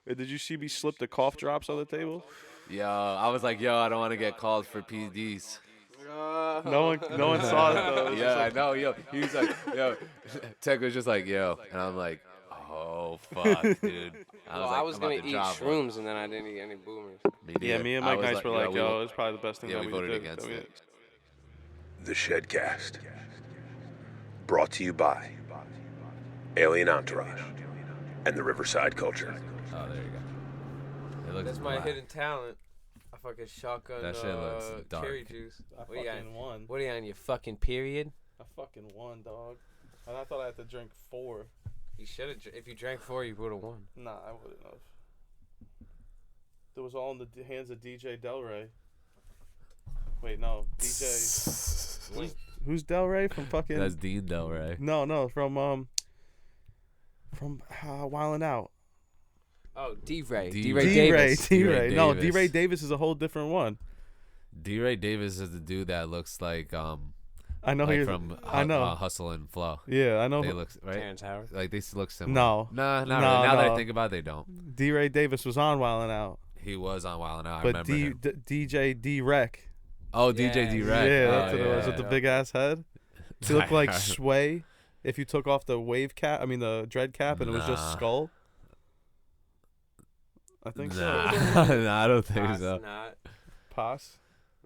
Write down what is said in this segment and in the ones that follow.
Hey, did you see me slip the cough drops on the table? Yo, I was like, yo, I don't want to get called for PDs. No one saw it though. It was just Yeah, I like, know, yo. He was like, yo. Tech was just like, yo, and I'm like, oh fuck, dude. I Well, was I like, was I'm about gonna to eat drop one. shrooms and then I didn't eat any boomers. Me yeah, neither. me and I Mike was Nice like, were yo, like, yo, it's probably the best thing yeah, that we we voted did. against it. The ShedCast. Brought to you by Alien Entourage and the Riverside culture. Oh, there you go. It looks That's my black. hidden talent. I fucking shotgun That shit looks dark. cherry juice. I What you got? fucking won. What are you on your fucking period? I fucking won, dog. And I thought I had to drink 4. You should have. If you drank 4, you would have won. Nah, I wouldn't have. It was all in the hands of DJ Delray. Wait, no, DJ. Who's Delray from fucking? That's Dean Delray. No, from Wildin' Out. Oh, D-Ray. D-Ray D-Ray Davis. D-Ray. No, Davis. D-Ray Davis is a whole different one. D-Ray Davis is the dude that looks like I know like he. from I know. Hustle and Flow. Yeah, I know. They look right. Terrence Howard. Like they look similar. No. Nah, not No, really. Now that no. I think about it, they don't. D-Ray Davis was on Wildin' Out, He was on Wild 'N Out. I but remember him. DJ D-Rec. Oh, DJ Yeah. D-Rec. Yeah, Oh, that's what it was with the big ass head. He looked like I- Sway if you took off the wave cap. I mean the dread cap, and it was just Nah. skull. I think Nah, so. nah, I don't think Pas, so. not.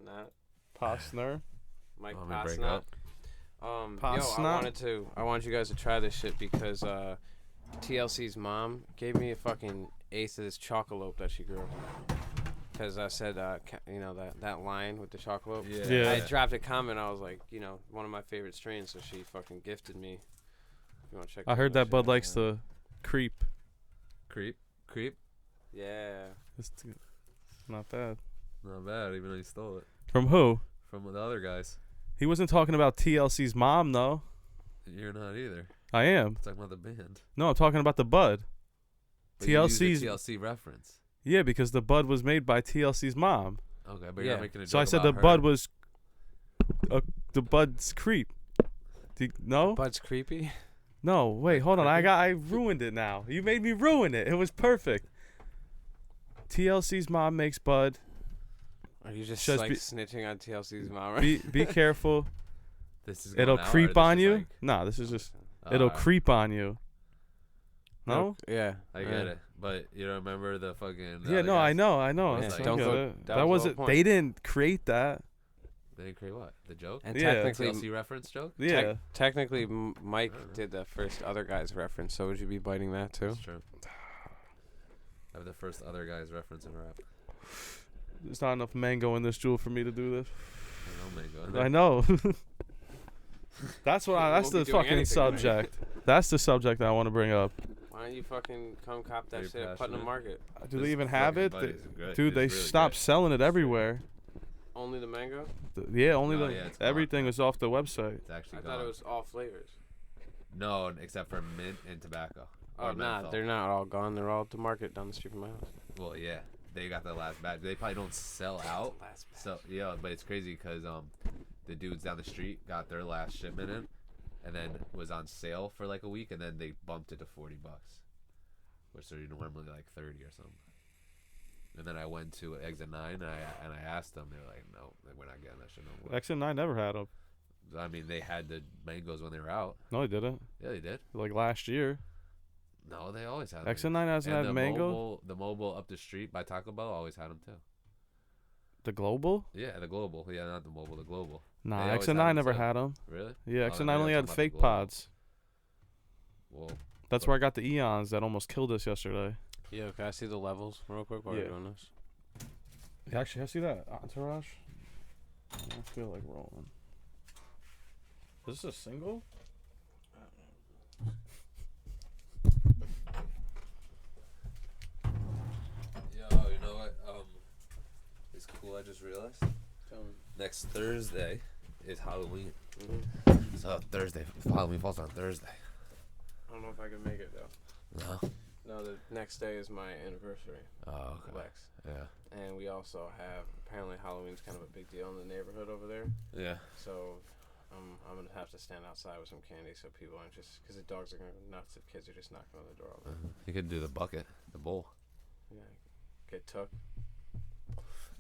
Not Posner. Mike Let me break Posnot. up. Yo, Posnot. I want you guys to try this shit because TLC's mom gave me a fucking ace of this chocolate that she grew. Because I said, that line with the chocolate. Yeah. I dropped a comment. I was like, one of my favorite strains. So she fucking gifted me. If you want to check. I heard that shit Bud out. likes the creep. Creep. Yeah. It's not bad. Not bad, even though he stole it From who? from the other guys. He wasn't talking about TLC's mom, though. You're not either. I am. I'm talking about the band. No, I'm talking about the Bud. But you used a TLC's. TLC reference. Yeah, because the Bud was made by TLC's mom. Okay, but Yeah. you're not making a joke So I said the about Bud her. was. The Bud's creep. No? Bud's creepy. No, wait, hold on. I ruined it now. You made me ruin it. It was perfect. TLC's mom makes Bud. Are you just Just like be- snitching on TLC's mom? Right? Be careful. This is It'll going out, or creep this on is you. like- Nah, this is just. It'll Alright, creep on you. No? Yeah. I get it, but you don't remember the fucking. Yeah, other no, I guys? know. Yeah, That's- I don't get go- it. that That was the wasn't. whole They point. didn't create that. They didn't create what? The joke? And Yeah. technically, TLC reference joke? Yeah. technically, Mike did the first other guy's reference. So would you be biting that too? That's true. I have the first other guy's reference in rap. There's not enough mango in this jewel for me to do this. I know, Mango. I know. That's what. We That's won't be the doing fucking anything, right? subject. That's the subject I want to bring up. Why don't you fucking come cop that Very shit at Putnam passionate. Market? Do This they even have fucking it? Buddy's great. Dude, It's they really stopped good. selling it everywhere. Only the mango? Yeah, only No, the yeah, it's gone. everything was off the website. It's actually I gone. thought it was all flavors. No, except for mint and tobacco. Oh, Or nah, menthol. they're not all gone. They're all at the market down the street from my house. Well, yeah, they got the last batch. They probably don't sell out. Last batch. So yeah, but it's crazy because the dudes down the street got their last shipment in, and then was on sale for like a week, and then they bumped it to $40, which are normally like 30 or something. And then I went to Exit 9 and I asked them, they're like, no, we're not getting that shit no more. X and 9 never had them. I mean, they had the mangoes when they were out. No, they didn't. Yeah, they did. Like last year. No, they always had. X them. and 9 hasn't And had the mango. the mobile up the street by Taco Bell always had them too. The global? Yeah, the global. Yeah, not the mobile, the global. Nah, They X always and had 9 'em never too. had them. Really? Yeah, Oh, X then and 9 maybe only I'm had talking about the fake global. pods. Well, That's where I got the Eons that almost killed us yesterday. Yo, can I see the levels real quick while Yeah. you're doing this? Actually, I see that Entourage. I don't feel like rolling. Is this a single? yo, you know what? It's cool. I just realized. Next Thursday is Halloween. Mm-hmm. So Thursday, Halloween falls on Thursday. I don't know if I can make it though. No. No, the next day is my anniversary. Oh, with okay. Lex. Yeah. And we also have apparently Halloween's kind of a big deal in the neighborhood over there. Yeah. So I'm gonna have to stand outside with some candy so people aren't just because the dogs are gonna go nuts if kids are just knocking on the door all day. You could do the bucket, the bowl. Yeah. Get took.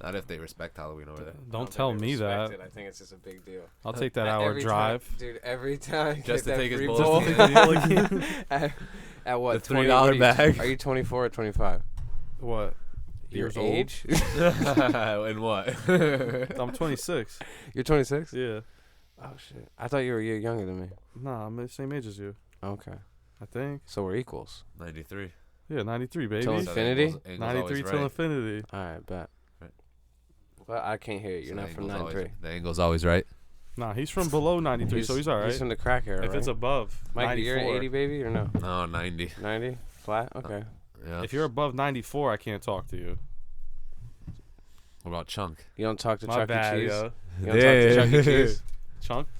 Not if they respect Halloween over there. Don't tell me that. I think it's just a big deal. I'll take that hour Every drive. time, dude, every time. Just to get that take his free bullshit. bowl. at what? The $3 bag. Are you 24 or 25? What? Your Years old? age? And what? I'm 26. You're 26? Yeah. Oh, shit. I thought you were a year younger than me. Nah, I'm the same age as you. Okay. I think. So we're equals. 93. Yeah, 93, baby. Till infinity? 93 till infinity. All right, bet. Right. But I can't hear you. You're not from 93. The angle's always right. Nah, he's from below 93, so he's all right. He's from the crack era, If it's above Mike, 94. you're an 80 baby or no? No, 90. 90? Flat? Okay. Yeah. If you're above 94, I can't talk to you. What about Chunk? You don't talk to My Chuck bad, E. Cheese? yo. You don't talk to Chuck E. Cheese?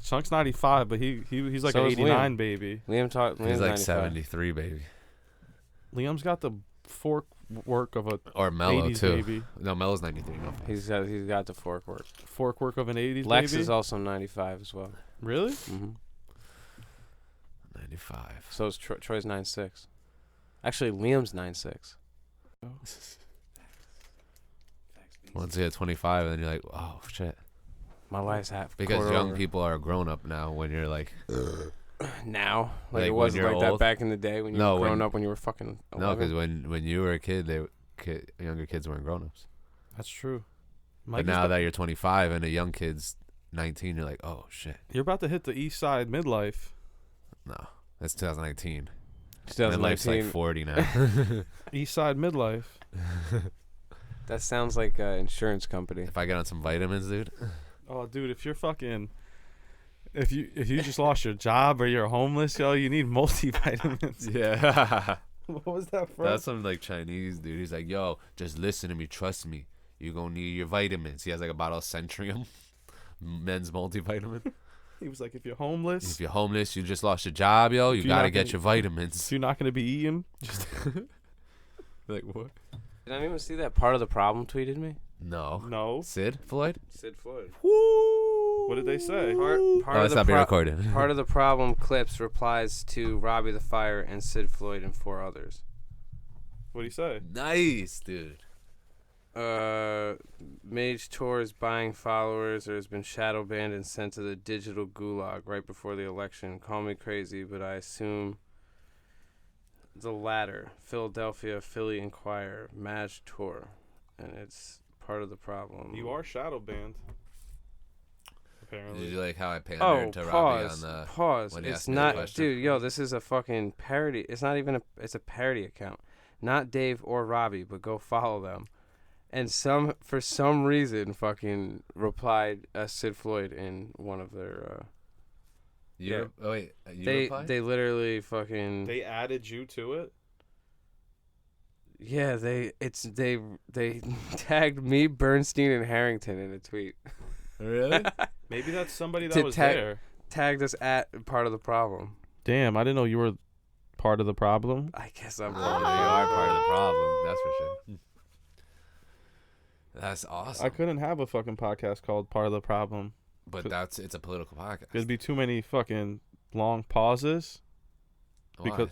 Chunk's 95, but he's like So an is 89 Liam. baby. Liam's He's like 95. 73, baby. Liam's got the fork work of a Or Mello 80s too. baby. No, Mello's 93. No. He's got the fork work. Fork work of an 80s Lex baby. is also 95 as well. Really? Mm-hmm. 95. So is Troy's 96. Actually, Liam's 96. Once you hit 25, and then you're like, oh shit. My life's half. Because quarter young over. people are grown up now. When you're like, Now, Like it when wasn't you're like that old? back in the day when you No, were growing when- up when you were fucking 11. no, because when you were a kid, younger kids weren't grown ups. That's true. But now that you're 25 and a young kid's 19, you're like, oh shit. you're about to hit the east side midlife. No, that's 2019. 2019. Midlife's like 40 now. East side midlife. That sounds like an insurance company. If I get on some vitamins, dude. Oh, dude, if you're fucking, if you just lost your job or you're homeless, yo, you need multivitamins. Yeah. What was that from? That's some like Chinese dude. He's like, yo, just listen to me, trust me. You're gonna need your vitamins. He has like a bottle of Centrium, men's multivitamin. He was like, if you're homeless, If you're homeless, you just lost your job, yo, you If you're gotta not get gonna- your vitamins. if you're not gonna be eating, just Like what? Did anyone see that part of the problem tweeted me? No. no. Sid Floyd? Sid Floyd. What did they say? Part Oh, of it's the not being recorded. part of the problem clips replies to Robbie the Fire and Sid Floyd and 4 others. What did he say? Nice, dude. Mage Tour is buying followers or has been shadow banned and sent to the digital gulag right before the election. Call me crazy, but I assume the latter. Philadelphia, Philly Inquirer, Mage Tour. And it's part of the problem. You are shadow banned. Did Apparently. you like how I pandered Oh, to Robbie pause. on the... Pause. when he It's asked me the not, question? dude. Yo, this is a fucking parody. It's not even a. It's a parody account. Not Dave or Robbie, but go follow them. And for some reason, fucking replied Sid Floyd in one of their. You Yeah. oh, wait, you They replied? they literally fucking. They added you to it. Yeah, they tagged me, Bernstein, and Harrington in a tweet. Really? Maybe that's somebody that To was tag- there. Tagged us at part of the problem. Damn, I didn't know you were part of the problem. I guess I'm. Oh, you are part of the problem. That's for sure. That's awesome. I couldn't have a fucking podcast called Part of the Problem. But it's a political podcast. There'd be too many fucking long pauses. Why?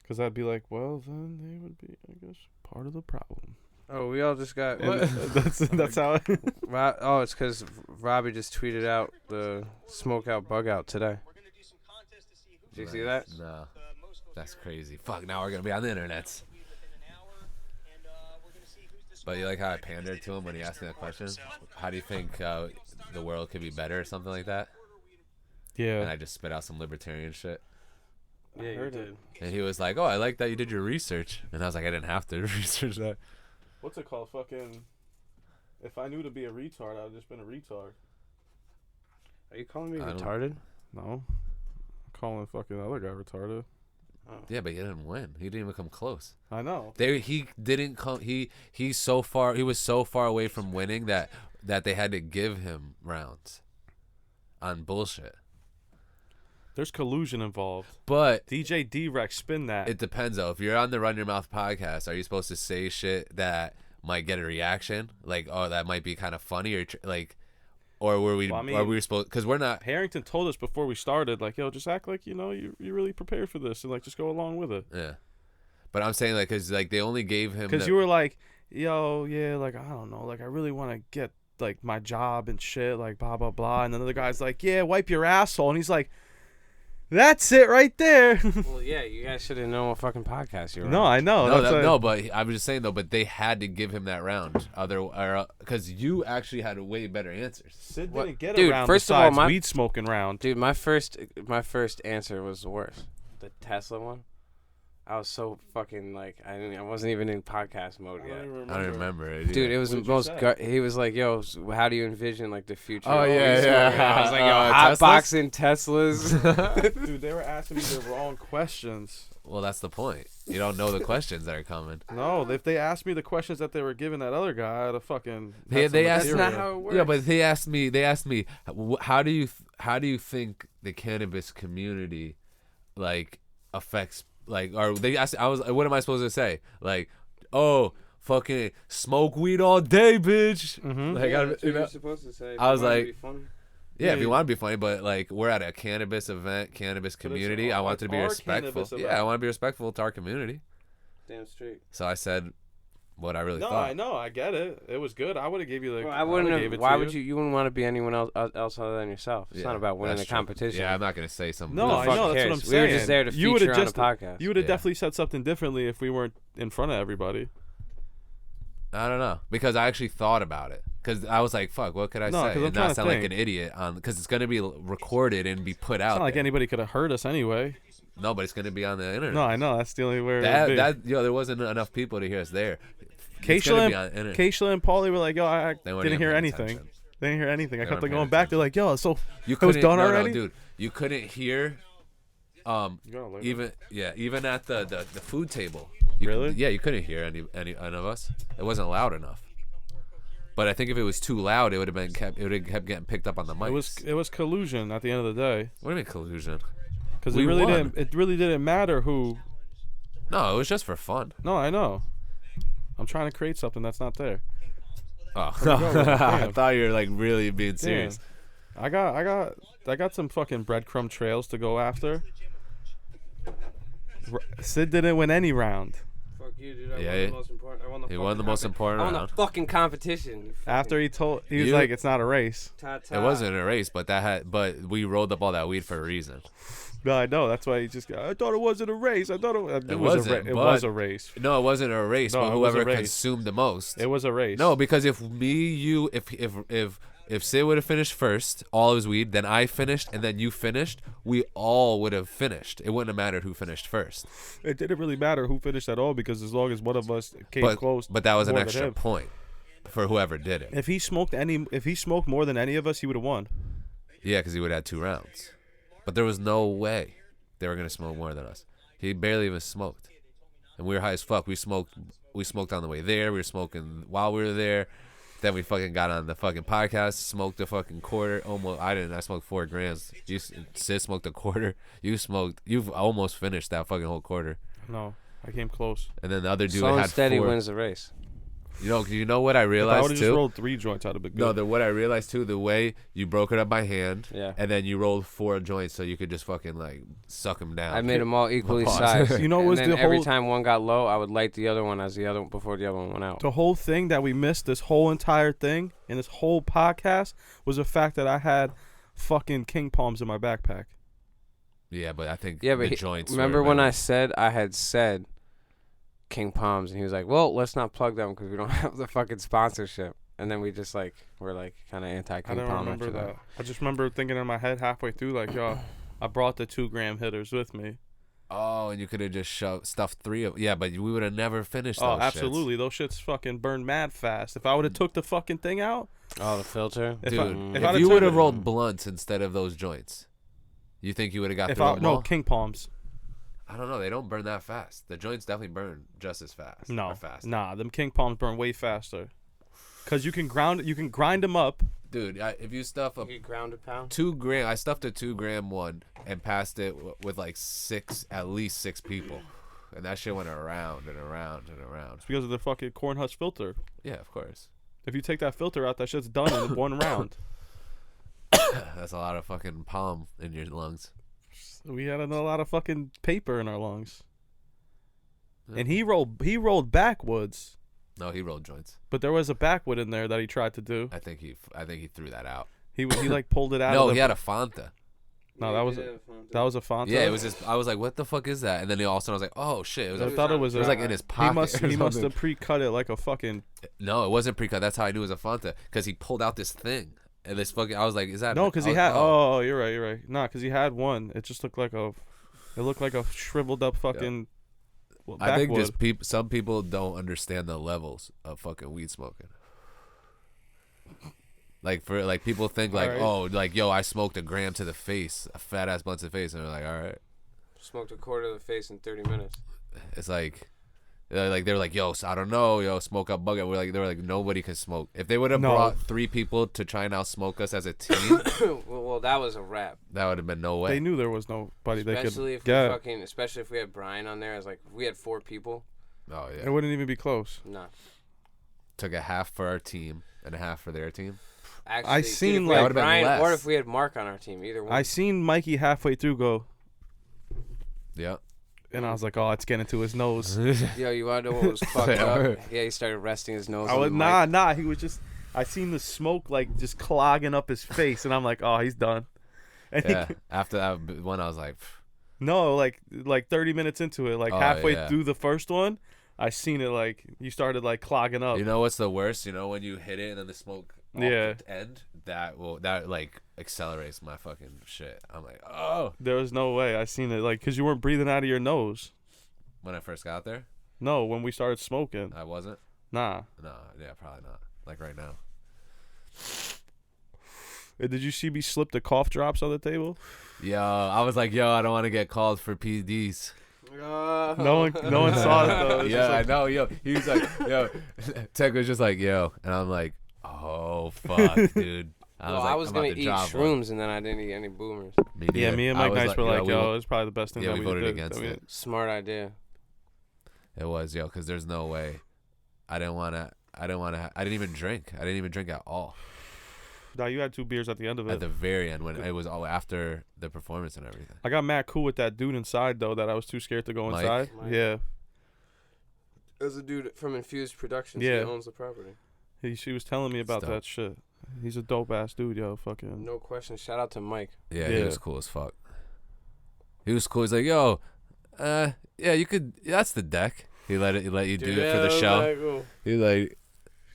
Because I'd be like, well, then they would be, I guess, part of the problem. Oh, we all just got. And that's how it... It's because Robbie just tweeted out the smoke out bug out today. Did you see that? No. That's crazy. Fuck, now we're going to be on the internets. But you like how I pandered to him when he asked me that question? How do you think the world could be better or something like that? Yeah. And I just spit out some libertarian shit. Yeah, you did. And he was like, oh, I like that you did your research. And I was like, I didn't have to research that. What's it called? Fucking... If I knew to be a retard, I'd have just been a retard. Are you calling me I don't- retarded? No. I'm calling fucking the other guy retarded. Yeah, but he didn't win. He didn't even come close. I know. He didn't come. He's so far. He was so far away from winning that they had to give him rounds on bullshit. There's collusion involved. But DJ D-Rex, spin that. it depends though. If you're on the Run Your Mouth podcast, are you supposed to say shit that might get a reaction? Like, oh, that might be kind of funny, or like, or were we? Well, I mean- are we supposed? Because we're not. Harrington told us before we started, like, yo, just act like, you know, you really prepared for this and, like, just go along with it. Yeah. But I'm saying like, cause like they only gave him. Because you were like, yo, yeah, like I don't know, like I really want to get like my job and shit, like blah blah blah. And then the other guy's like, yeah, wipe your asshole, and he's like, that's it right there. Well, yeah, you guys should have known what fucking podcast you were No, on. I know. No, but I was just saying though. But they had to give him that round, because you actually had way better answers. Sid What? didn't get Dude, a round first of all, besides weed smoking round. Dude, my first answer was the worst. The Tesla one. I was so fucking like I wasn't even in podcast mode yet. I don't remember it. Dude, it was the What did you most. say? He was like, "Yo, how do you envision like the future?" Oh, of yeah, these yeah. smoking?" I was like, "Yo, Teslas? hotboxing Teslas." Dude, they were asking me the wrong questions. Well, that's the point. You don't know the questions that are coming. No, if they asked me the questions that they were giving that other guy, I'd have fucking. They had some asked- That's material. not how it works. Yeah, but they asked me, how do you think the cannabis community, like, affects, like, or they asked, what am I supposed to say? Like, oh, fucking smoke weed all day, bitch. Mhm. Like, Yeah, I, that's you what know, you're supposed to say. I was If you wanna like- be funny. yeah, if Yeah. you want to be funny, but like, we're at a cannabis event, cannabis But it's community. I want to be our respectful. cannabis Yeah, event. I want to be respectful to our community. Damn straight. So I said what I really No, thought. I know, I get it. It was good. I would have gave you the. Well, I wouldn't would've have. gave it Why to would you? You wouldn't want to be anyone else other than yourself. It's Yeah, not about winning that's the true. competition. Yeah, I'm not gonna say something. No, Who the I fuck know. That's what cares? I'm We saying. were just there to You would've feature on just- the podcast. You would have Yeah. definitely said something differently if we weren't in front of everybody. I don't know, because I actually thought about it. Because I was like, "Fuck, what could I No, say?" 'cause I'm And trying not to sound like think. an idiot on, because it's gonna be recorded and be put It's out. not like there. anybody could have heard us anyway. No, but it's gonna be on the internet. No, I know. That's the only way. it would be. There wasn't enough people to hear us there. It's Keishla gonna and, be on the internet. Keishla and Paulie were like, yo, I They weren't didn't even hear paying anything. attention. They didn't hear anything. I They kept weren't like going paying back. They're like, yo, so You it was couldn't. done No, already? no, dude. You couldn't hear. Even at the food table. Really? Yeah, you couldn't hear any of us. It wasn't loud enough. But I think if it was too loud, it would have kept getting picked up on the mics. It was collusion at the end of the day. What do you mean collusion? Because We won. it really didn't matter who. No, it was just for fun. No, I know. I'm trying to create something that's not there. Oh, go. I Damn. thought you were like really being serious. I got some fucking breadcrumb trails to go after. Sid didn't win any round. Fuck you, dude. I Yeah, won yeah. the most important. I won the He fucking won the most important I won round. the fucking competition. you After he was You- like, it's not a race. fucking It wasn't a race, but we rolled up all that weed for a reason. No, I know. That's why he just. I thought it wasn't a race. I thought it was wasn't, it was but- a race. No, it wasn't a race, No, but it was a whoever race. consumed the most. It was a race. No, because if Sid would have finished first, all of his weed, then I finished, and then you finished, we all would have finished. It wouldn't have mattered who finished first. It didn't really matter who finished at all because as long as one of us came close. But that was an more than extra him. point for whoever did it. If he smoked more than any of us, he would have won. Yeah, because he would have had 2 rounds. But there was no way they were gonna smoke more than us. He barely even smoked, and we were high as fuck. We smoked on the way there. We were smoking while we were there. Then we fucking got on the fucking podcast, smoked a fucking quarter. Almost, I didn't. I smoked 4 grams. Sid smoked a quarter. You've almost finished that fucking whole quarter. No, I came close. And then the other dude Slow and had steady 4. wins the race. You know what I If I would realized have just too? rolled 3 joints, I'd have been good. No, what I realized too, the way you broke it up by hand, Yeah. and then you rolled 4 joints so you could just fucking like suck them down. I made them all equally Pause. sized. You know what and was then the every whole- time one got low, I would light the other one before the other one went out. The whole thing that we missed, this whole entire thing, and this whole podcast, was the fact that I had fucking king palms in my backpack. Yeah, but I think Yeah, the but joints. remember were when I better. had said King Palms, and he was like, "Well, let's not plug them because we don't have the fucking sponsorship." And then we just we're kind of anti I King don't Palm remember after that. I just remember thinking in my head halfway through, like, yo, I brought the 2-gram hitters with me. Oh, and you could have just stuffed 3 of. Yeah, but we would have never finished. Oh, those absolutely. Those shits fucking burn mad fast. If I would have took the fucking thing out, Oh, the filter. if Dude, I, if I'd have you took would have it- rolled blunts instead of those joints, you think you would have got if through I, them no, all? king palms. I don't know. They don't burn that fast. The joints definitely burn just as fast. No, or faster. nah, them king palms burn way faster. Cause you can grind them up. Dude, if you stuff a You grounded pound. 2 gram, I stuffed a 2-gram one and passed it with like at least 6 people, and that shit went around and around and around. It's because of the fucking corn husk filter. Yeah, of course. If you take that filter out, that shit's done in 1 round. That's a lot of fucking palm in your lungs. We had a lot of fucking paper in our lungs. and he rolled backwoods. No, he rolled joints. But there was a backwood in there that he tried to do. I think he threw that out. He like pulled it out. No, of he had a Fanta. No, that was a Fanta. Yeah, it was just. I was like, "What the fuck is that?" And then all of a sudden, I was like, "Oh shit!" It was. I thought it was like in his pocket. He must have pre-cut it like a fucking. No, it wasn't pre-cut. That's how I knew it was a Fanta because he pulled out this thing and this fucking. I was like, "Is that?" No, because he had. Oh, you're right. Nah, because he had one. It just looked like a. It looked like a shriveled up fucking. Well, I think just some people don't understand the levels of fucking weed smoking. Like people think like, right. oh, like yo, I smoked a gram to the face, a fat ass blunt to the face, and they're like, all right. Smoked a quarter of the face in 30 minutes. It's like they're like, yo, I don't know, yo, smoke up bucket. They were like, nobody can smoke. If they would have brought 3 people to try and out smoke us as a team, well, that was a wrap. that would have been no way. They knew there was nobody they could Especially if we had Brian on there. It's like if we had 4 people. Oh yeah. It wouldn't even be close. Nah. Took a half for our team and a half for their team. Actually, I seen like like would've been Brian, less. or if we had Mark on our team, either one. I seen Mikey halfway through go, Yeah. and I was like, oh, it's getting to his nose. Yo, you wanna know what was fucked up? Yeah, he started resting his nose. I on was the mic. nah. He was just. I seen the smoke like just clogging up his face, and I'm like, oh, he's done. And Yeah. After that one, I was like, no, like 30 minutes into it, like Oh, halfway yeah. through the first one, I seen it like you started like clogging up. you know what's the worst? You know when you hit it and then the smoke off Yeah. the end? That like accelerates my fucking shit. I'm like, oh. There was no way I seen it like because you weren't breathing out of your nose. When I first got there, No, when we started smoking, I wasn't. nah. No, yeah, probably not. Like right now. Did you see me slip the cough drops on the table? Yo, I was like, yo, I don't want to get called for PDs. No one saw it though. It was Yeah, just I like, know. Yo, he was like, yo, Tech was just like, yo, and I'm like, oh fuck, dude. I was I'm gonna about to eat drop one. shrooms and then I didn't eat any boomers. yeah, neither. me and I Mike was Nice were like, we- yo, it's probably the best thing yeah, that we we voted did. against it. Smart idea. It was, yo, because there's no way. I didn't even drink. I didn't even drink at all. Nah, you had 2 beers at the end of it. At the very end, when it was all after the performance and everything. I got mad cool with that dude inside though that I was too scared to go Mike? inside. Mike. Yeah, There's a dude from Infused Productions. Yeah. He owns the property. she was telling me about Dope. that shit. He's a dope ass dude, yo. Fucking. No question. Shout out to Mike. Yeah, he Yeah. was cool as fuck. He was cool. He's like, yo, yeah, you could. That's the deck. He let you do it for the show. He like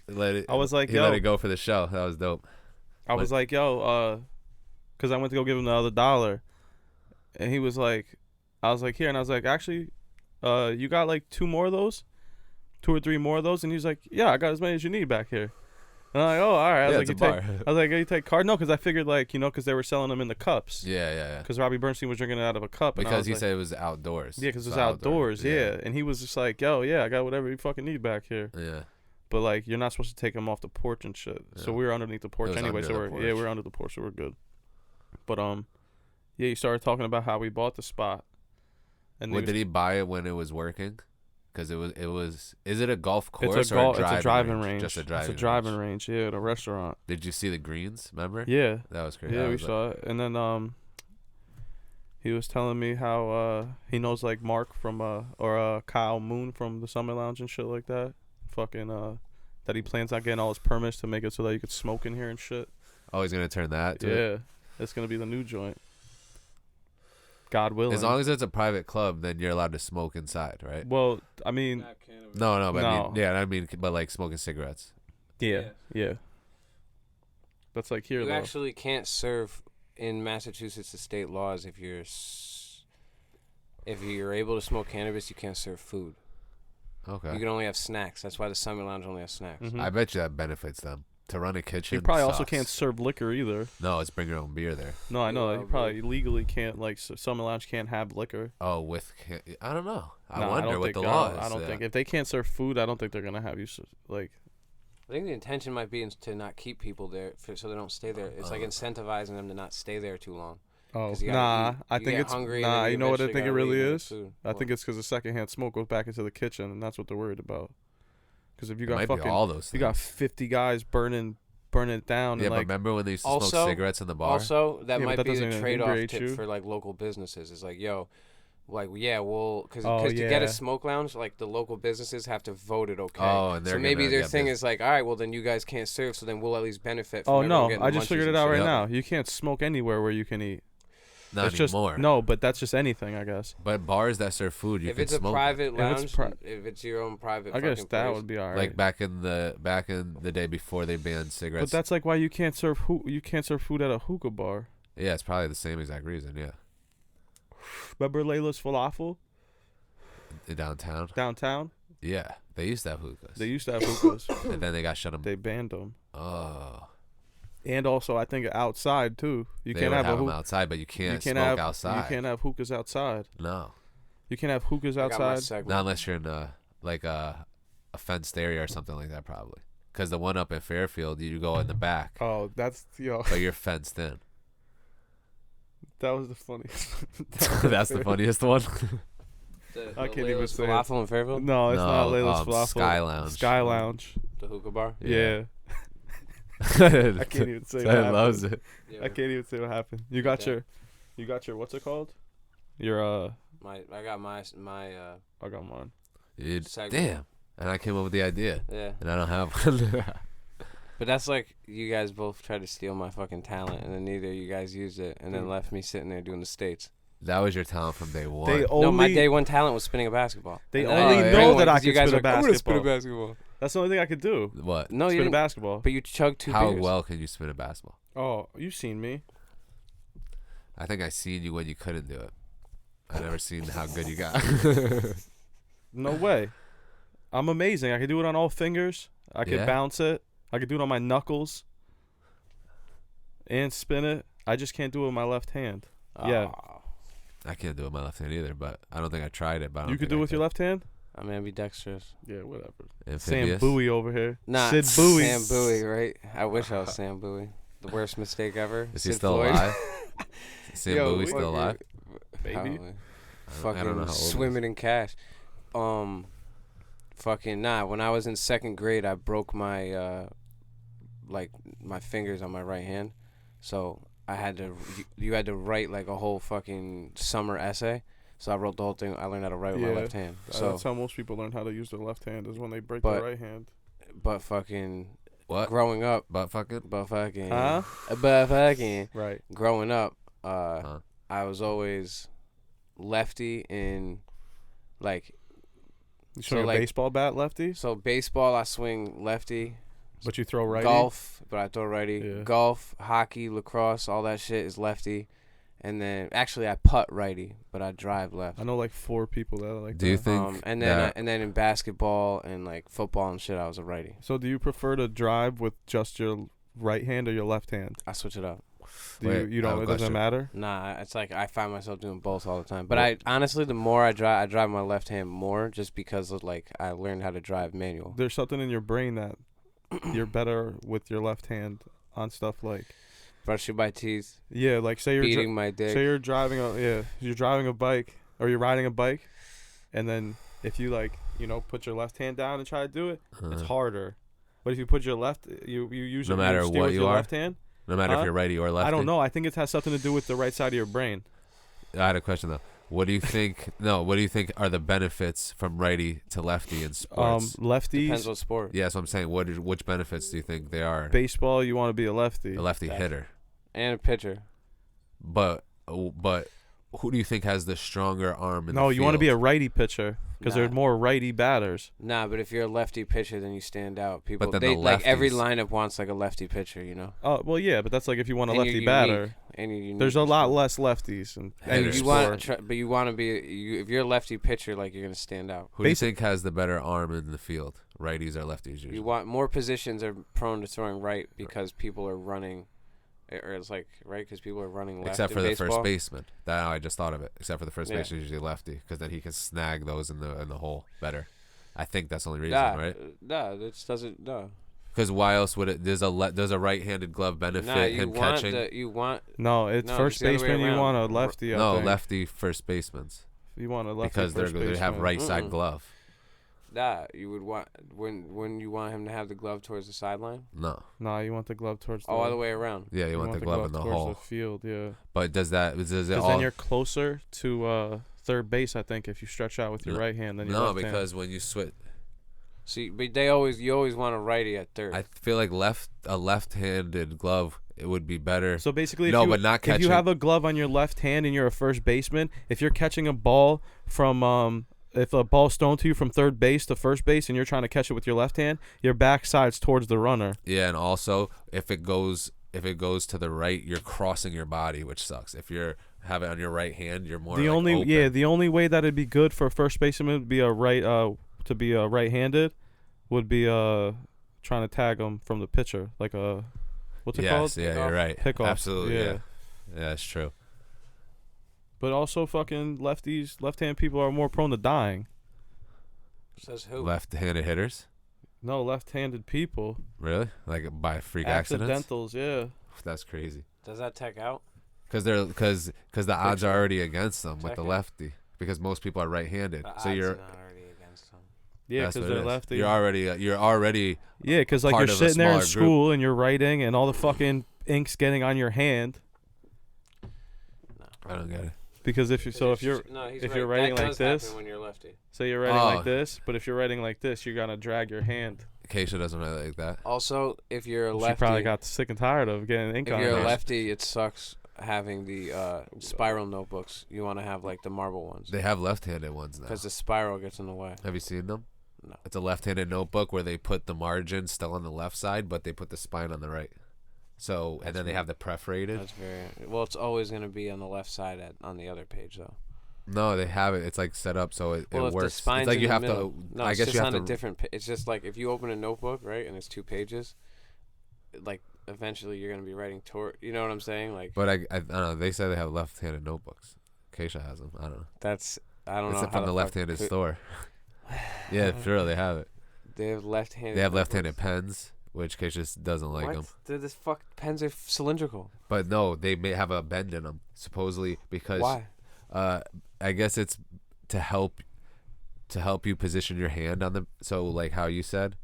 let it. I was like, he yo. let it go for the show. That was dope. I was like, yo, because I went to go give him the other $1, and he was like, I was like, here, and I was like, actually, you got like 2 more of those, 2 or 3 more of those, and he was like, yeah, I got as many as you need back here. And I'm like, oh, all right. I was Yeah, like, it's a bar. I was like, you take card? No, because I figured like, because they were selling them in the cups. Yeah. Because Robbie Bernstein was drinking it out of a cup. And I Because was he like, said it was outdoors. yeah, because it was So outdoors. Yeah, and he was just like, yo, yeah, I got whatever you fucking need back here. Yeah. But like, you're not supposed to take them off the porch and shit. So Yeah. we were underneath the porch was anyway. under So the we porch. were under the porch, so we're good. But yeah, he started talking about how we bought the spot. And What, did he buy it when it was working? Because it was. Is it a golf course it's or a driving range. Just a driving. It's a driving range. Yeah, at a restaurant. Did you see the greens? Remember? Yeah, That was crazy. yeah, I we was like, saw it. And then he was telling me how he knows like Mark from or Kyle Moon from the Summer Lounge and shit like that. Fucking that he plans on getting all his permits to make it so that you could smoke in here and shit. Oh, he's gonna turn that to it? Yeah, it's gonna be the new joint. God willing. As long as it's a private club, then you're allowed to smoke inside, right? Well, I mean, No, but No. but like smoking cigarettes. yeah. That's like here You though. actually can't serve in Massachusetts. The state laws, if you're able to smoke cannabis, you can't serve food. Okay. You can only have snacks. That's why the Summer Lounge only has snacks. Mhm. I bet you that benefits them to run a kitchen. You probably also sucks. can't serve liquor either. No, it's bring your own beer there. No, I know that. Yeah, You probably legally can't, like, Summer Lounge can't have liquor. Oh, I don't know. I No, wonder don't what the think, law is. I don't yeah. think. If they can't serve food, I don't think they're going to have you, like. I think the intention might be to not keep people there so they don't stay there. It's like incentivizing them to not stay there too long. Oh, 'Cause you nah. gotta eat- I you think get it's. hungry and Nah, then you know what I eventually think it gotta really leave and get is? food. I think it's because the secondhand smoke goes back into the kitchen, and that's what they're worried about. Because if you It got might be fucking. all those You got things. 50 guys burning it down. Yeah, and but like, remember when they used to Also- smoke cigarettes in the bar? Also, that Yeah, but might that be doesn't the trade-off inebriate tip you. for like local businesses. It's like, yo, Like, yeah, well, because Oh, to get a yeah. smoke lounge, like, the local businesses have to vote it okay. Oh, and so they're maybe gonna their get thing this. is like, all right, well, then you guys can't serve, so then we'll at least benefit from Oh everyone no, getting I the just munchies figured it and out shit. right Yep. now. You can't smoke anywhere where you can eat. Not It's just anymore. no, but that's just anything, I guess. But bars that serve food, you If can it's a smoke. private If it's lounge, pri- if it's your own private I guess fucking that place, would be alright. Like back in the day before they banned But cigarettes. that's like why you can't serve food at a hookah bar. Yeah, it's probably the same exact reason. Yeah, Remember Layla's Falafel downtown. downtown? Yeah, they used to have hookahs. They used to have hookahs. and then they got shut them. They banned them. Oh, And also, I think outside too. You they can't would have a them hookah. outside, but you can't smoke have outside. You can't have hookahs outside. No, You can't have hookahs I got my outside. segment. not unless you're in a fenced area or something like that, probably. Because the one up in Fairfield, you go in the back, Oh, that's but you're fenced in. that was the funniest. That's the funniest one. I can't even say it. Falafel in Fairfield, No, it's not Layla's Falafel. Sky Lounge. Sky Lounge. the hookah bar. Yeah. I I can't even say what happened. loves it. Yeah. I can't even say what happened. You got Okay. your what's it called? Your I got my I got mine. Dude, Segment. damn. And I came up with the idea, yeah. and I don't have one. But that's like you guys both tried to steal my fucking talent, and then neither of you guys used it, and then left me sitting there doing the states. That was your talent from day one. They No, my only day one talent was spinning a basketball. They And then only I- know everyone- that I 'cause you can guys spin a were like, I'm gonna spin a basketball. basketball. That's the only thing I could do. What? No, you Spin a didn't. basketball. But you chugged 2 How beers. well can you spin a basketball? Oh, you've seen me. I think I seen you when you couldn't do it. I never seen how good you got. No way. I'm amazing. I can do it on all fingers. I can Yeah? bounce it. I can do it on my knuckles. And spin it. I just can't do it with my left hand. Yeah. Aw, I can't do it with my left hand either, but I don't think I tried it. But I don't You could think do it I with your left hand? I'm ambidextrous. Yeah, whatever. Sam Amphibious. Bowie over here. Nah, Sid Bowie. Sam Bowie, right? I wish I was Sam Bowie. The worst mistake ever. Is he Sid still Floyd. alive? Sam Yo, Bowie's still alive? Baby. Probably. I don't know Fucking how old he is. swimming in cash. Fucking when I was in 2nd grade, I broke my like my fingers on my right hand, so I had to you had to write like a whole fucking summer essay. So I wrote the whole thing. I learned how to write with my Yeah. left hand. So That's how most people learn how to use their left hand is when they break But- their right hand. but fucking What? growing up, Butt fucking? but fucking Huh? Right. growing up, Huh? I was always lefty in like You So, swing a like- baseball bat lefty, so baseball I swing lefty. but you throw righty. Golf, but I throw righty. Yeah. Golf, hockey, lacrosse, all that shit is lefty. And then actually I putt righty, but I drive left. I know like 4 people that are like Do you that. think And then that- and then in basketball and like football and shit, I was a righty. So do you prefer to drive with just your right hand or your left hand? I switch it up. Do Wait, you I have don't? a It doesn't question. matter. Nah, it's like I find myself doing both all the time. But I honestly, the more I drive my left hand more, just because of like I learned how to drive manual. There's something in your brain that you're better with your left hand on stuff like Brushing my teeth, like say beating my dick. say you're driving you're driving a bike or you're riding a bike, and then if you put your left hand down and try to do it, it's harder. But if you put your left, you use No your, matter you steer what with you your are? left hand. No matter Huh? if you're righty or lefty? I don't know. I think it has something to do with the right side of your brain. I had a question, though. What do you think? What do you think are the benefits from righty to lefty in sports? Lefties, Depends what sport. Yeah, so I'm saying, which benefits do you think they are? baseball, you want to be a lefty. A lefty hitter. And a pitcher. But who do you think has the stronger arm in No, the you want to be a field? righty pitcher because Nah. there's more righty batters. Nah, but if you're a lefty pitcher, then you stand out. People, then they the like every lefties- lineup wants like a lefty pitcher, you know. Oh, well, yeah, but that's like if you want a And you're lefty unique, batter. And you're unique There's a in lot sport. less lefties in any Hitters. You sport. want, but you want to be. If you're a lefty pitcher, like you're gonna stand out. Who do you think has the better arm in the field? Righties or lefties usually? You want more positions are prone to throwing right because people are running, or it's like right because people are running left. Except in for the baseball. first baseman. That I just thought of it. Except for the first Yeah. baseman, usually lefty, because then he can snag those in the hole better. I think that's the only reason, Nah, right? nah, it just doesn't. No, Because why else would it? Does a right-handed glove benefit nah. You him want catching? you want. No, it's No, first it's the other way baseman. You around. want a lefty. I No, think. lefty first basemans, You want a lefty because first they have baseman. right side Mm-mm. glove. Nah, you would want when you want him to have the glove towards the sideline. No, Nah, you want the glove towards the. Oh, all the way around. yeah, you want the glove in the towards hole. the field. Yeah, But does it because all? then you're closer to third base. I think if you stretch out with your right hand, then your No, left hand. because when you switch, See, but you always want a righty at third. I feel like a left-handed glove, it would be better. So basically, but not catching. if you have a glove on your left hand and you're a first baseman, if you're catching a ball from if a ball's thrown to you from third base to first base and you're trying to catch it with your left hand, your backside's towards the runner. Yeah, and also if it goes to the right, you're crossing your body, which sucks. If you have it on your right hand, you're more open. The only way that it'd be good for a first baseman would be right-handed would be trying to tag him from the pitcher, like a what's it called? Yeah, you're right. Pickoff. Absolutely, yeah, that's true. But also, fucking left-hand people are more prone to dying. Says who? Left-handed hitters? No, left-handed people. Really? Like by freak accidents? Accidentals, yeah. That's crazy. Does that tech out? Because the odds are already against them with the lefty. Because most people are right-handed, so you're not already against them. Yeah, because they're lefty. You're already yeah, because like you're sitting there in school and you're writing and all the fucking ink's getting on your hand. I don't get it. Because if you're writing like this, when you're lefty. say you're writing like this, but if you're writing like this, you're gonna drag your hand. Keisha doesn't write like that. Also, if you're a lefty, she probably got sick and tired of getting ink on her. If you're a lefty, it sucks having the spiral notebooks. You want to have like the marble ones. They have left-handed ones now. Because the spiral gets in the way. Have you seen them? No. It's a left-handed notebook where they put the margin still on the left side, but they put the spine on the right. So, and then they have the perforated. That's very well. It's always going to be on the left side on the other page, though. No, they have it. It's like set up so it if works. The spine's it's like in you the have middle. to. No, I it's guess just you have on to. a different. It's just like if you open a notebook, right, and it's 2 pages. Like eventually you're going to be writing toward. You know what I'm saying? Like. But I don't know. They say they have left-handed notebooks. Keisha has them. I don't know. I don't know. It's from the left-handed store. Yeah, sure they have it. They have left-handed. They have left-handed pens, which Keisha doesn't like them. They're this pens are cylindrical. But no, they may have a bend in them, supposedly because. Why? I guess it's to help you position your hand on the. So like how you said,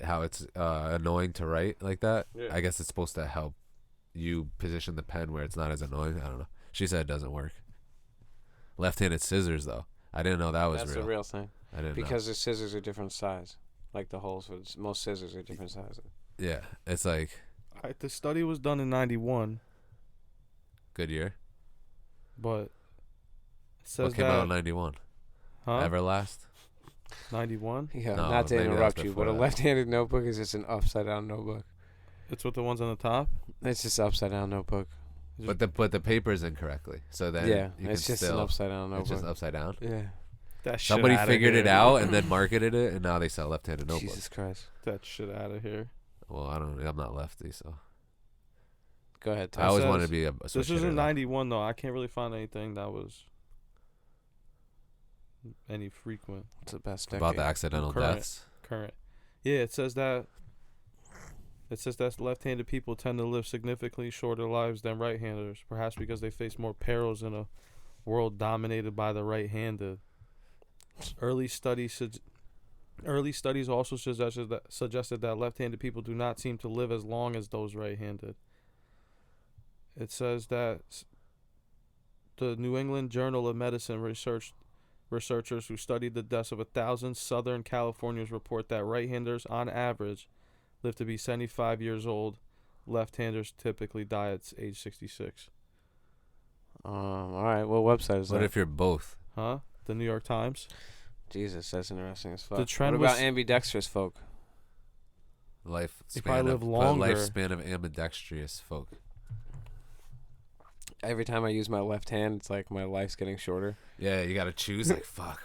how it's annoying to write like that. Yeah. I guess it's supposed to help you position the pen where it's not as annoying. I don't know. She said it doesn't work. Left-handed scissors though. I didn't know that was That's real. a real thing. I didn't know. Because the scissors are different size. Like the holes, most scissors are different sizes. Yeah, it's like. The study was done in 91. Good year. But it says What came that out in 91? huh? Everlast? 91? Yeah, No, not to maybe interrupt that's you, before but a that. left-handed notebook is just an upside-down notebook. It's with the ones on the top. It's just upside-down notebook. But the paper's incorrectly. So then Yeah, you it's can just still, an upside-down notebook. It's just upside down. Yeah. That shit Somebody outta figured here. it out and then marketed it, and now they sell left-handed notebooks. Jesus Christ. That shit out of here. Well, I'm not lefty, so Go ahead, I Tom. always says- wanted to be a This switch was hitter, in though. 91 though. I can't really find anything that was any frequent It's the best decade. About the accidental Current. deaths. current. Yeah, it says that left-handed people tend to live significantly shorter lives than right-handers, perhaps because they face more perils in a world dominated by the right-handed. Early studies also suggested that left-handed people do not seem to live as long as those right-handed. It says that the New England Journal of Medicine researchers who studied the deaths of 1,000 Southern Californians report that right-handers, on average, live to be 75 years old. Left-handers typically die at age 66. All right. What website is that? What if you're both? Huh? The New York Times. Jesus, that's interesting as fuck. The trend what about was- ambidextrous folk? probably live longer. Lifespan of ambidextrous folk. Every time I use my left hand, it's like my life's getting shorter. Yeah, you gotta choose. Like fuck.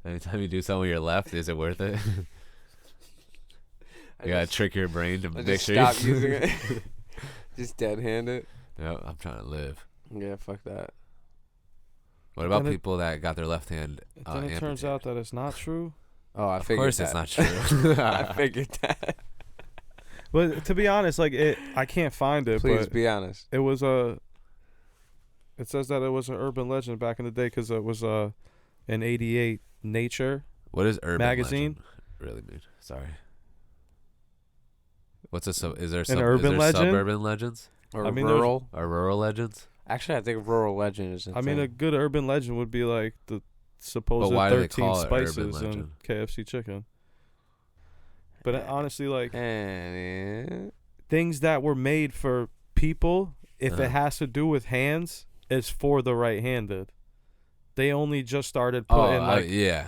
Anytime you do something with your left, is it worth it? You gotta trick your brain to I make just sure stop you. using it. Just dead hand it. Yeah, I'm trying to live. Yeah, fuck that. What about Then it- people that got their left hand? Then it turns out that it's not true. Oh, I Of figured course, that. it's not true. I figured that. But to be honest, like I can't find it. Please but be honest. it was It says that it was an urban legend back in the day because it was in '88 Nature. What does urban Magazine? legend really mean? Sorry. What's a sub? Is there urban legend? suburban legends Or I mean, there's- rural. or rural legends? Actually, I think rural legend is. I mean, a good urban legend would be like the supposed why do they 13 call it urban spices in legend? KFC chicken. But honestly, like And things that were made for people, if it Uh-huh. has to do with hands, is for the right-handed. They only just started putting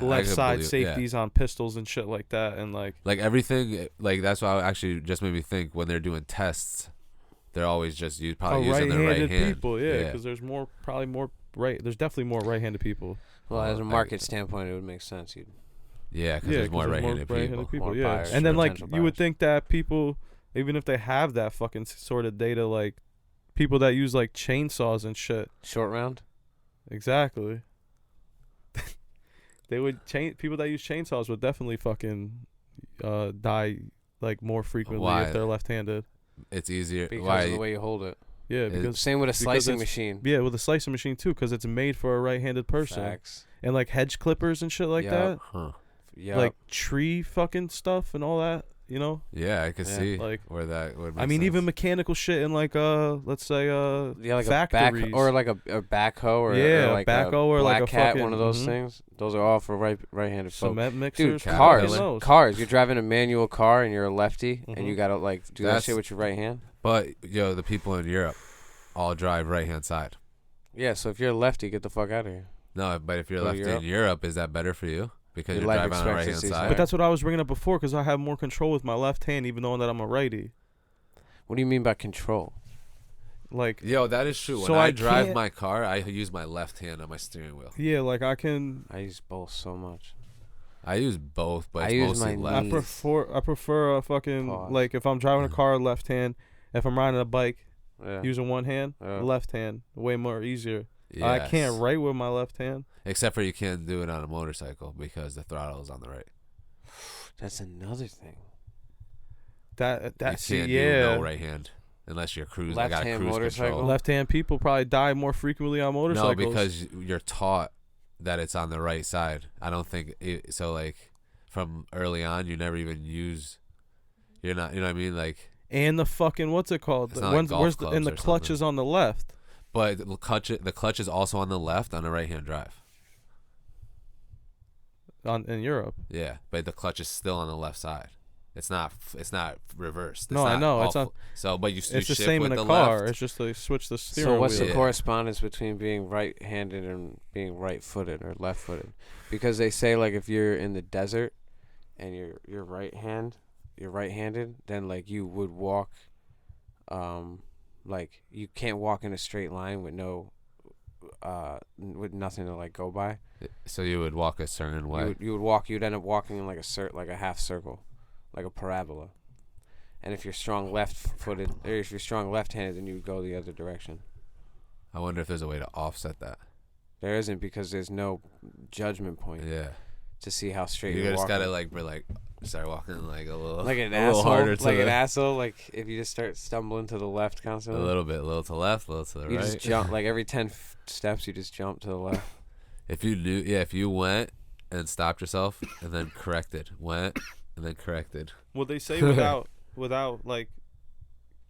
left side safeties on pistols and shit like that, and like everything. Like that's why actually just made me think when they're doing tests, they're always just probably using their right right-handed hand. people, yeah, because there's probably more right. There's definitely more right-handed people. well, as a market standpoint, it would make sense. Yeah, because there's more right-handed people. More yeah. buyers, And then like potential you would buyers. think that people, even if they have that fucking sort of data, like people that use like chainsaws and shit, Short round. exactly. They would people that use chainsaws would definitely fucking die like more frequently Why? if they're left-handed. It's easier. Because Why? of the way you hold it. Yeah, It- because Same with a slicing it's- machine. yeah, with a slicing machine too, because it's made for a right-handed person. Facts. And like hedge clippers and shit like Yup. that, Huh. Yeah. like tree fucking stuff and all that. You know, Yeah, I could Yeah. see like where that would. Make I mean, sense. even mechanical shit in like let's say yeah, like factories. a back or like a backhoe or Yeah, or like backhoe a or like black a cat, fucking- one of those mhm. things. Those are all for right-handed folks. cement mixers. Dude, Caterpillar. cars. You're driving a manual car and you're a lefty, and Mhm. you gotta like do that That's- shit with your right hand. But the people in Europe all drive right-hand side. Yeah. So if you're a lefty, get the fuck out of here. No, but if you're Go to left Europe? in Europe, is that better for you? Because Your you're life driving on the right-hand expectancy's side. higher. But that's what I was bringing up before, because I have more control with my left hand, even though that I'm a righty. What do you mean by control? Like, Yo, that is true. When So I I drive can't- my car, I use my left hand on my steering wheel. yeah, like I can. I use both so much. I use both, but I it's use mostly my left. knees. I prefer a fucking Pause. like if I'm driving a car, left hand. If I'm riding a bike, Yeah. using one hand, Yeah. left hand, way more easier. I Yes. can't write with my left hand. Except for you can't do it on a motorcycle because the throttle is on the right. That's another thing. That You see, can't yeah. do no right hand unless you're cruising. I got Left-hand cruise motorcycle? control. Left hand people probably die more frequently on motorcycles. No, because you're taught that it's on the right side. I don't think so. Like from early on, you never even use. You're not. You know what I mean? Like, and the fucking what's it called? It's not like golf Where's clubs and the or clutch something. is on the left. but the clutch is also on the left on a right hand drive. In Europe. Yeah, but the clutch is still on the left side. It's not. It's not reversed. It's No, I not know, it's awful. So, but you It's the shift same with in a the car. left. It's just they switch the steering So what's wheel. the Yeah. correspondence between being right-handed and being right-footed or left-footed? Because they say like if you're in the desert and you're right-handed, then like you would walk, like you can't walk in a straight line with with nothing to like go by. So you would walk a certain way. You'd end up walking in like a half circle, like a parabola. And if you're strong left-footed, or if you're strong left-handed, then you would go the other direction. I wonder if there's a way to offset that. There isn't, because there's no judgment point Yeah. to see how straight You you're just walking. gotta start walking like a little, Like an a little asshole, harder to like an the, asshole. Like if you just start stumbling to the left a constantly, little bit, a little to the left, a little to the you right. just jump. Like every 10 steps, you just jump to the left. If you went and stopped yourself and then corrected, went and then corrected. Well, they say without like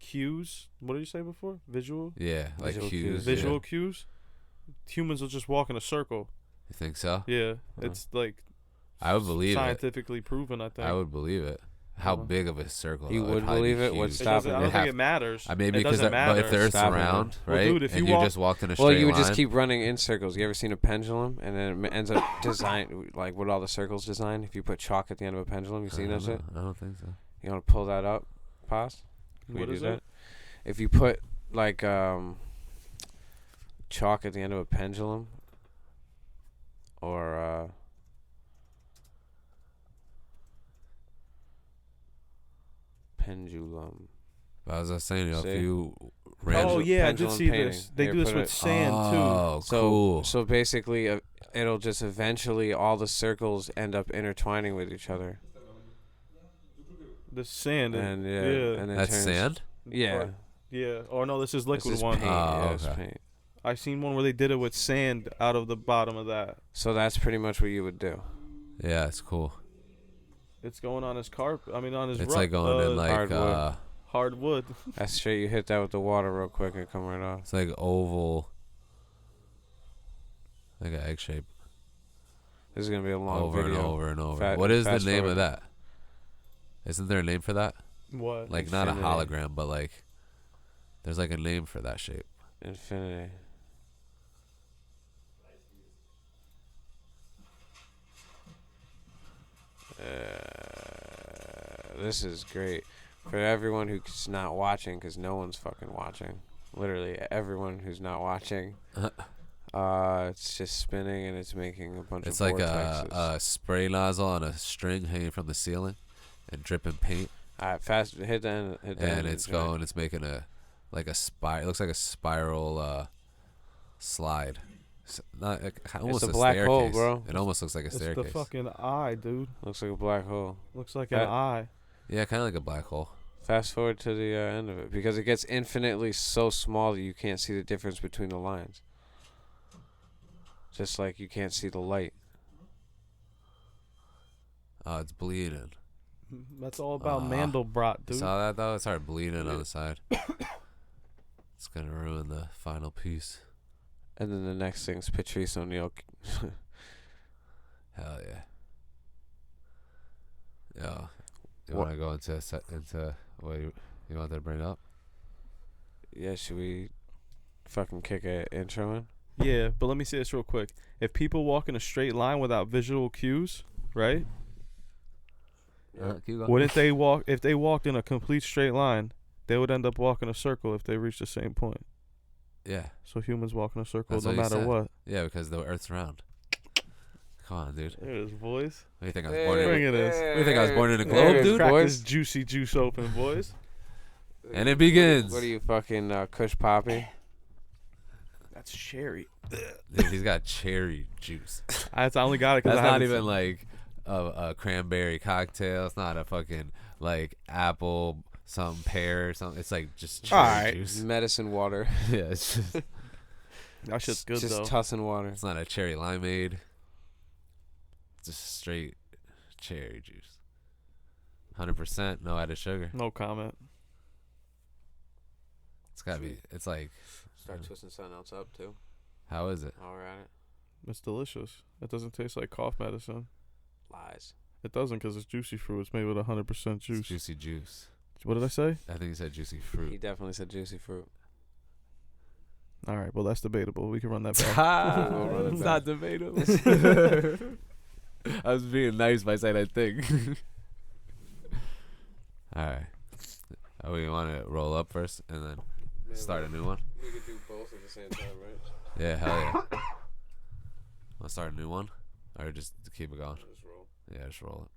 cues. What did you say before? Visual. Yeah, like Visual cues. cues. Visual Yeah. cues. Humans will just walk in a circle. You think so? Yeah, it's like I would believe it. scientifically proven. I think. I would believe it. How Uh-huh. big of a circle? You though? It'd would probably be believe it? What's huge. It stopping doesn't- I it? don't think have- it matters. Maybe it because doesn't matter. but if there's Stopping it. around, Well, right? dude, if and you walk- just walked in a straight Well, you would line, just keep running in circles. You ever seen a pendulum, and then it ends up designed like with all the circles designed? If you put chalk at the end of a pendulum, you seen that shit? I don't think so. You want to pull that up, Paz? Can we What do is that? it? If you put like chalk at the end of a pendulum, or pendulum. But as I was saying, See? if you Oh yeah, I did pendulum see painting. this. They Here, do this put with it- sand oh, So cool. so basically, it'll just eventually all the circles end up intertwining with each other, too. The sand. and yeah, and it That's turns, sand. Yeah, Yeah. Oh no, this is this liquid is one. paint. Oh, Yeah, it's okay. paint. I seen one where they did it with sand out of the bottom of that. So that's pretty much what you would do. Yeah, it's cool. It's going on his carpet. I mean, on his. It's like going in like hardwood. Hard wood. That's straight. You hit that with the water real quick and come right off. It's like oval, like an egg shape. This is gonna be a long Over video. and over and over. What is the name of that? Isn't there a name for that? What? Like Infinity. not a hologram, but like there's like a name for that shape. Infinity. This is great for everyone who's not watching, because no one's fucking watching. Literally everyone who's not watching. It's just spinning and it's making a bunch It's of like vortexes. a spray nozzle on a string hanging from the ceiling and dripping paint. Alright, fast. Hit the end. Hit the end. And it's going. It's making a like a spiral. It looks like a spiral slide. Not almost a a black hole, staircase. bro. It almost looks like a It's staircase. the fucking eye, dude. Looks like a black hole. Looks like an eye. Yeah, kind of like a black hole. Fast forward to the end of it, because it gets infinitely so small that you can't see the difference between the lines. Just like you can't see the light. Oh, it's bleeding. That's all about Mandelbrot, You dude. saw that though? It started bleeding on the side. It's gonna ruin the final piece. And then the next thing's Patrice O'Neal. Hell yeah. Yo, you What- want to go into what you wanted to bring up? Yeah, should we fucking kick an intro in? Yeah, but let me say this real quick. If people walk in a straight line without visual cues, right? Keep going. Wouldn't they walk? If they walked in a complete straight line, they would end up walking a circle if they reached the same point. Yeah, So humans walk in a circle That's no what he matter said. what. yeah, because the Earth's round. Come on, dude. There it is, boys. What do you think I was born in? Bring it in. What do you think I was born in a There globe, it is, dude? Crack boys. this juicy juice open, boys. And it begins. What are you fucking Kush Poppy? That's cherry. Dude, he's got cherry juice. I only got it because That's I not haven't even like a cranberry cocktail. It's not a fucking like apple, some pear, or something. It's like just cherry Alright. juice. Medicine water. Yeah, it's just That shit's good Just though. tussin water. it's not a cherry limeade. It's just straight cherry juice. 100%, no added sugar. No comment. It's gotta be. It's like, Start twisting something else up too. how is it? Alright. It's delicious. It doesn't taste like cough medicine. Lies. It doesn't because it's juicy fruit. It's made with 100% It's juice. juicy juice. What did I say? I think he said juicy He fruit. definitely said juicy fruit. All right, well that's debatable. We can run that back. We'll run it It's back. not debatable. I was being nice by saying I think. All right. Oh, we want to roll up first and then start a new one? We could do both at the same time, right? Yeah, hell yeah. Want to start a new one? Or just keep it going? Just roll. Yeah, just roll it.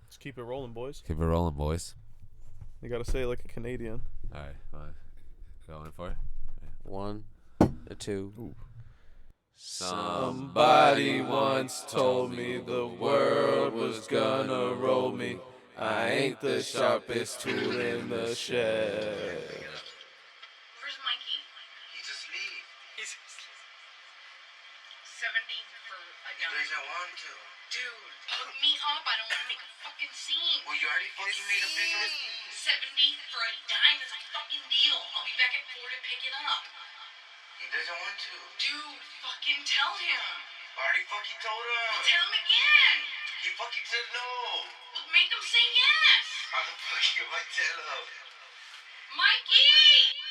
Let's keep it rolling, boys. Keep it rolling, boys. You gotta say it like a Canadian. All right, fine. Going for it? 1, 2. Somebody once told me the world was gonna roll me. I ain't the sharpest tool in the shed. Where's Mikey? He's asleep. 70 for a He dime. doesn't want to. Dude, hook me up. I don't want to make a fucking scene. Well, you already fucking made a big mistake. 70 for a dime is a fucking deal. I'll be back at 4 to pick it up. He doesn't want to. Dude, fucking tell him. I already fucking told him. Tell him again. He fucking said no. But make him say yes. How the fuck am I tell him? Mikey!